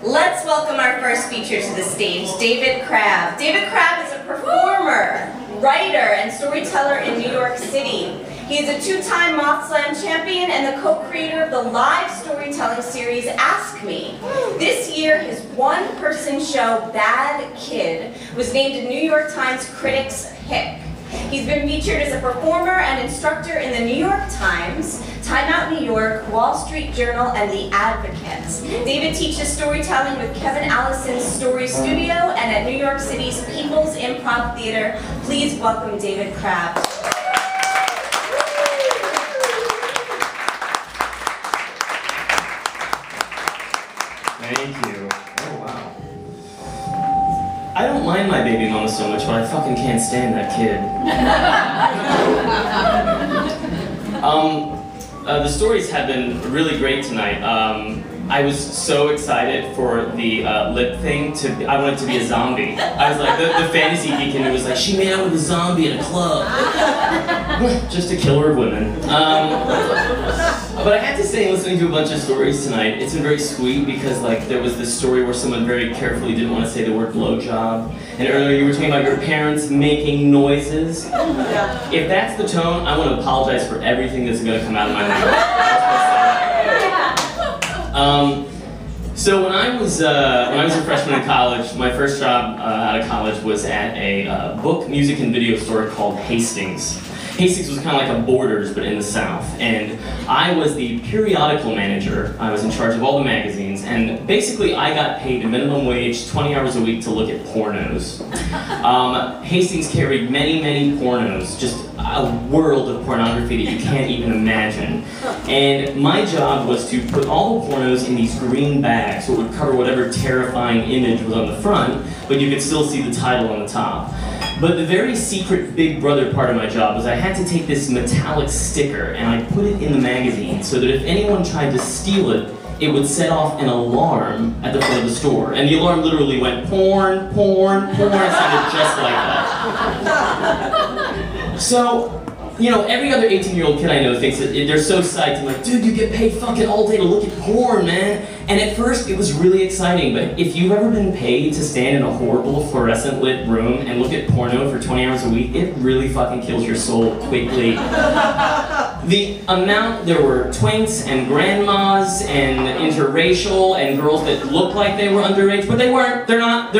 Let's welcome our first feature to the stage, David Crabb. David Crabb is a performer, writer, and storyteller in New York City. He is a two-time Moth Slam champion and the co-creator of the live storytelling series Ask Me. This year, his one-person show, Bad Kid, was named a New York Times Critics' Pick. He's been featured as a performer and instructor in the New York Times, Time Out New York, Wall Street Journal, and The Advocate. David teaches storytelling with Kevin Allison's Story Studio and at New York City's People's Improv Theater. Please welcome David Crabb. Thank you. Oh, wow. I don't mind my baby mama so much, but I fucking can't stand that kid. The stories have been really great tonight. I was so excited for the lip thing. I wanted to be a zombie. I was like, the fantasy geek in me was like, she made out with a zombie in a club. Just a killer of women. But I had to say, listening to a bunch of stories tonight, it's been very sweet because like there was this story where someone very carefully didn't want to say the word blowjob. And earlier you were talking about your parents making noises. If that's the tone, I want to apologize for everything that's going to come out of my mouth. So when I was a freshman in college, my first job out of college was at a book, music, and video store called Hastings. Hastings was kind of like a Borders, but in the South. And I was the periodical manager. I was in charge of all the magazines. And basically, I got paid a minimum wage, 20 hours a week to look at pornos. Hastings carried many, many pornos, just a world of pornography that you can't even imagine. And my job was to put all the pornos in these green bags so it would cover whatever terrifying image was on the front, but you could still see the title on the top. But the very secret Big Brother part of my job was I had to take this metallic sticker and I put it in the magazine so that if anyone tried to steal it, it would set off an alarm at the front of the store. And the alarm literally went porn, porn, porn. It sounded just like that. So, you know, every other 18-year-old kid I know thinks that they're so psyched. I'm like, dude, you get paid fucking all day to look at porn, man. And at first, it was really exciting, but if you've ever been paid to stand in a horrible fluorescent lit room and look at porno for 20 hours a week, it really fucking kills your soul quickly. The amount, there were twinks and grandmas and interracial and girls that looked like they were underage, but they weren't, they're not.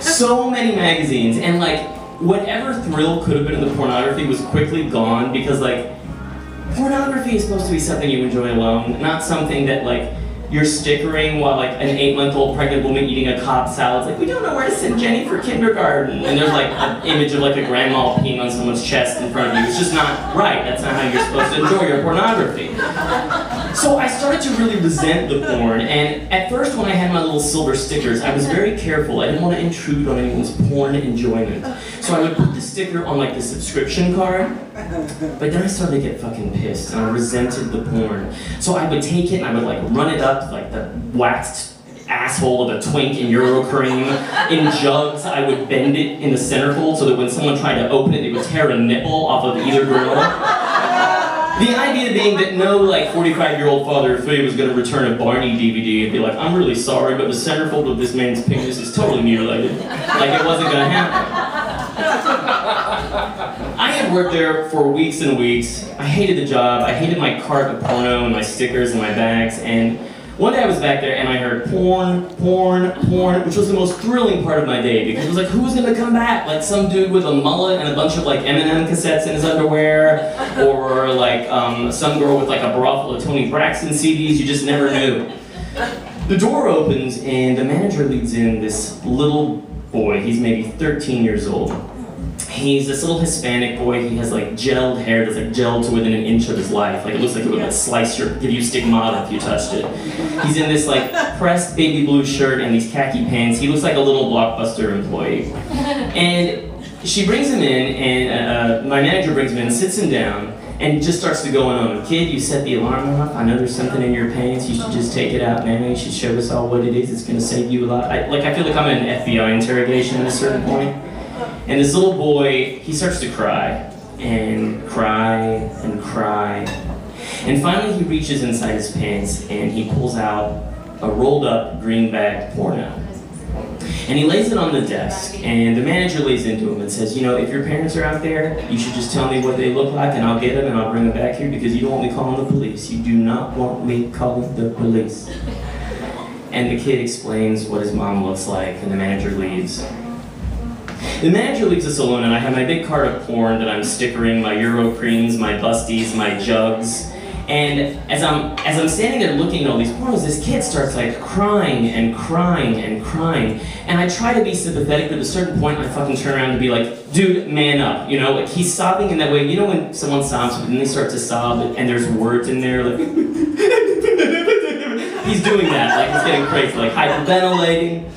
So many magazines, and like, whatever thrill could have been in the pornography was quickly gone because like, pornography is supposed to be something you enjoy alone, not something that like you're stickering while like an 8-month-old pregnant woman eating a Cobb salad. It's like, we don't know where to send Jenny for kindergarten. And there's like an image of like a grandma peeing on someone's chest in front of you. It's just not right. That's not how you're supposed to enjoy your pornography. So I started to really resent the porn, and at first when I had my little silver stickers, I was very careful. I didn't want to intrude on anyone's porn enjoyment. So I would put the sticker on like the subscription card, but then I started to get fucking pissed, and I resented the porn. So I would take it and I would like run it up like the waxed asshole of a twink in Eurocream. In jugs, I would bend it in the centerfold so that when someone tried to open it, they would tear a nipple off of either girl. The idea being that no like 45-year-old father of three was going to return a Barney DVD and be like, I'm really sorry, but the centerfold of this man's penis is totally mutilated. Like it wasn't going to happen. I had worked there for weeks and weeks. I hated the job. I hated my cart of porno and my stickers and my bags. And one day I was back there and I heard porn, porn, porn, which was the most thrilling part of my day because it was like, who was gonna come back? Like some dude with a mullet and a bunch of like Eminem cassettes in his underwear, or like some girl with like a bra full of Tony Braxton CDs. You just never knew. The door opens and the manager leads in this little boy. He's maybe 13 years old. He's this little Hispanic boy. He has like gelled hair that's like gelled to within an inch of his life. Like it looks like it would like slice your, give you stigmata if you touched it. He's in this like pressed baby blue shirt and these khaki pants. He looks like a little Blockbuster employee. And she brings him in, and my manager brings him in, sits him down, and just starts to go on. Kid, you set the alarm off. I know there's something in your pants. You should just take it out now. You should show us all what it is. It's gonna save you a lot. I feel like I'm in an FBI interrogation at a certain point. And this little boy, he starts to cry, and cry, and cry. And finally he reaches inside his pants and he pulls out a rolled up greenback porno. And he lays it on the desk, and the manager lays into him and says, you know, if your parents are out there, you should just tell me what they look like and I'll get them and I'll bring them back here because you don't want me calling the police. You do not want me calling the police. And the kid explains what his mom looks like, and the manager leaves. The manager leaves us alone, and I have my big cart of porn that I'm stickering, my Eurocreams, my Busties, my Jugs. And as I'm standing there looking at all these pornos, this kid starts like crying and crying and crying. And I try to be sympathetic, but at a certain point I fucking turn around and be like, dude, man up, you know? Like he's sobbing in that way. You know when someone sobs and they start to sob and there's words in there like, he's doing that, like he's getting crazy, like hyperventilating.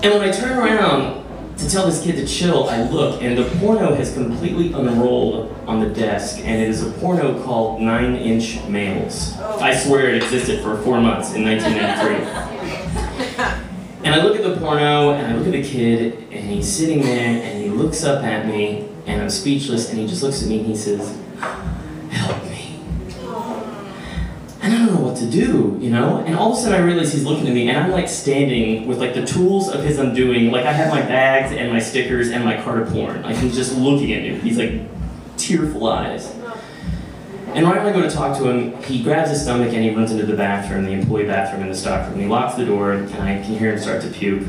And when I turn around to tell this kid to chill, I look, and the porno has completely unrolled on the desk, and it is a porno called 9-Inch Males. I swear it existed for 4 months in 1993. And I look at the porno, and I look at the kid, and he's sitting there, and he looks up at me, and I'm speechless, and he just looks at me, and he says, help me. And I don't know what to do, you know? And all of a sudden I realize he's looking at me, and I'm like standing with like the tools of his undoing. Like I have my bags and my stickers and my cart of porn. Like he's just looking at me. He's like tearful eyes. And right when I go to talk to him, he grabs his stomach and he runs into the bathroom, the employee bathroom in the stockroom. And he locks the door, and I can hear him start to puke.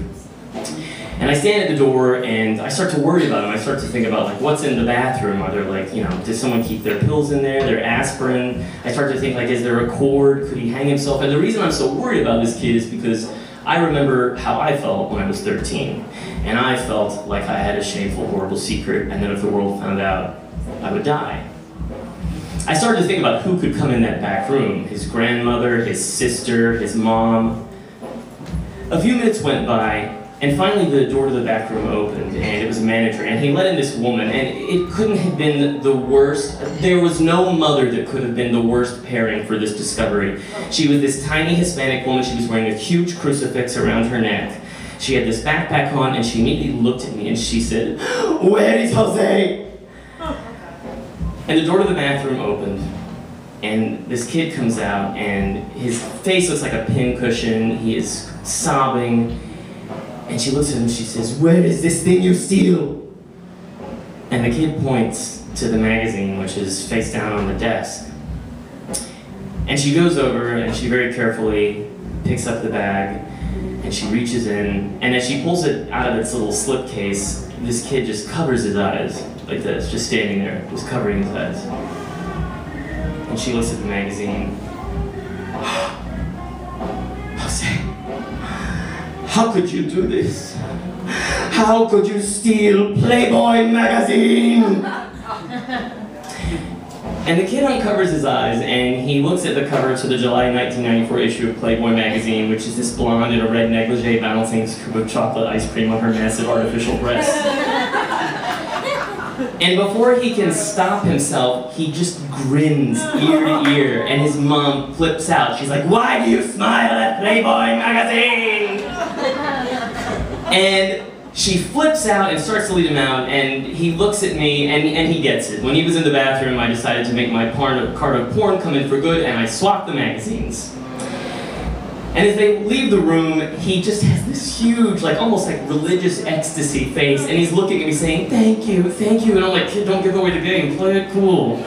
And I stand at the door and I start to worry about him. I start to think about like what's in the bathroom. Are there like, you know, does someone keep their pills in there, their aspirin? I start to think like, is there a cord? Could he hang himself? And the reason I'm so worried about this kid is because I remember how I felt when I was 13. And I felt like I had a shameful, horrible secret, and that if the world found out, I would die. I started to think about who could come in that back room. His grandmother, his sister, his mom. A few minutes went by, and finally the door to the back room opened, and it was a manager, and he let in this woman, and it couldn't have been the worst. There was no mother that could have been the worst pairing for this discovery. She was this tiny Hispanic woman. She was wearing a huge crucifix around her neck. She had this backpack on, and she immediately looked at me, and she said, "Where is Jose?" And the door to the bathroom opened, and this kid comes out, and his face looks like a pincushion. He is sobbing. And she looks at him and she says, "Where is this thing you steal?" And the kid points to the magazine, which is face down on the desk. And she goes over and she very carefully picks up the bag and she reaches in, and as she pulls it out of its little slipcase, this kid just covers his eyes like this, just standing there, just covering his eyes. And she looks at the magazine. Jose. How could you do this? How could you steal Playboy magazine? And the kid uncovers his eyes and he looks at the cover to the July 1994 issue of Playboy magazine, which is this blonde in a red negligee balancing a scoop of chocolate ice cream on her massive artificial breasts. And before he can stop himself, he just grins ear to ear, and his mom flips out. She's like, "Why do you smile at Playboy magazine?" And she flips out and starts to lead him out, and he looks at me, and he gets it. When he was in the bathroom, I decided to make my cart of porn come in for good, and I swapped the magazines. And as they leave the room, he just has this huge, like almost like religious ecstasy face, and he's looking at me saying, thank you, and I'm like, "Kid, don't give away the game, play it cool."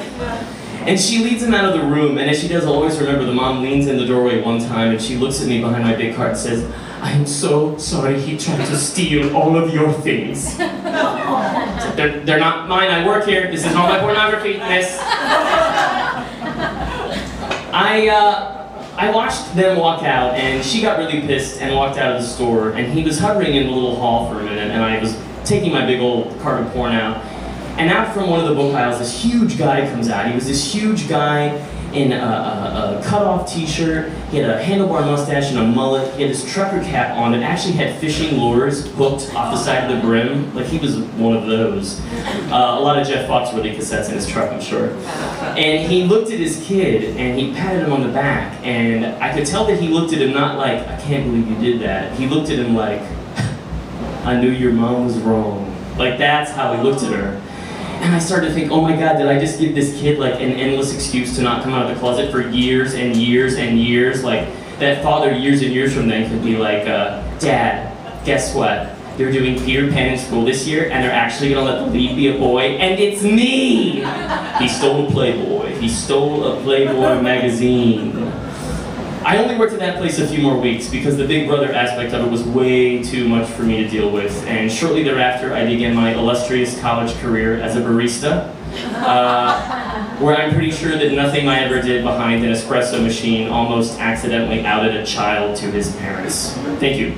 And she leads him out of the room, and as she does, I'll always remember the mom leans in the doorway one time, and she looks at me behind my big cart and says, "I am so sorry he tried to steal all of your things." They're not mine, I work here, this is not my pornography, miss. I watched them walk out, and she got really pissed and walked out of the store, and he was hovering in the little hall for a minute, and I was taking my big old cart of porn out, and out from one of the book aisles, this huge guy comes out. He was this huge guy in a cut-off t-shirt. He had a handlebar mustache and a mullet. He had this trucker cap on that actually had fishing lures hooked off the side of the brim. Like he was one of those. A lot of Jeff Foxworthy cassettes in his truck, I'm sure. And he looked at his kid and he patted him on the back. And I could tell that he looked at him not like, "I can't believe you did that." He looked at him like, "I knew your mom was wrong." Like that's how he looked at her. And I started to think, oh my God, did I just give this kid like an endless excuse to not come out of the closet for years and years and years? Like, that father years and years from then could be like, Dad, guess what? They're doing Peter Pan in school this year, and they're actually gonna let the lead be a boy, and it's me! He stole a Playboy. He stole a Playboy magazine. I only worked at that place a few more weeks because the Big Brother aspect of it was way too much for me to deal with, and shortly thereafter I began my illustrious college career as a barista, where I'm pretty sure that nothing I ever did behind an espresso machine almost accidentally outed a child to his parents. Thank you.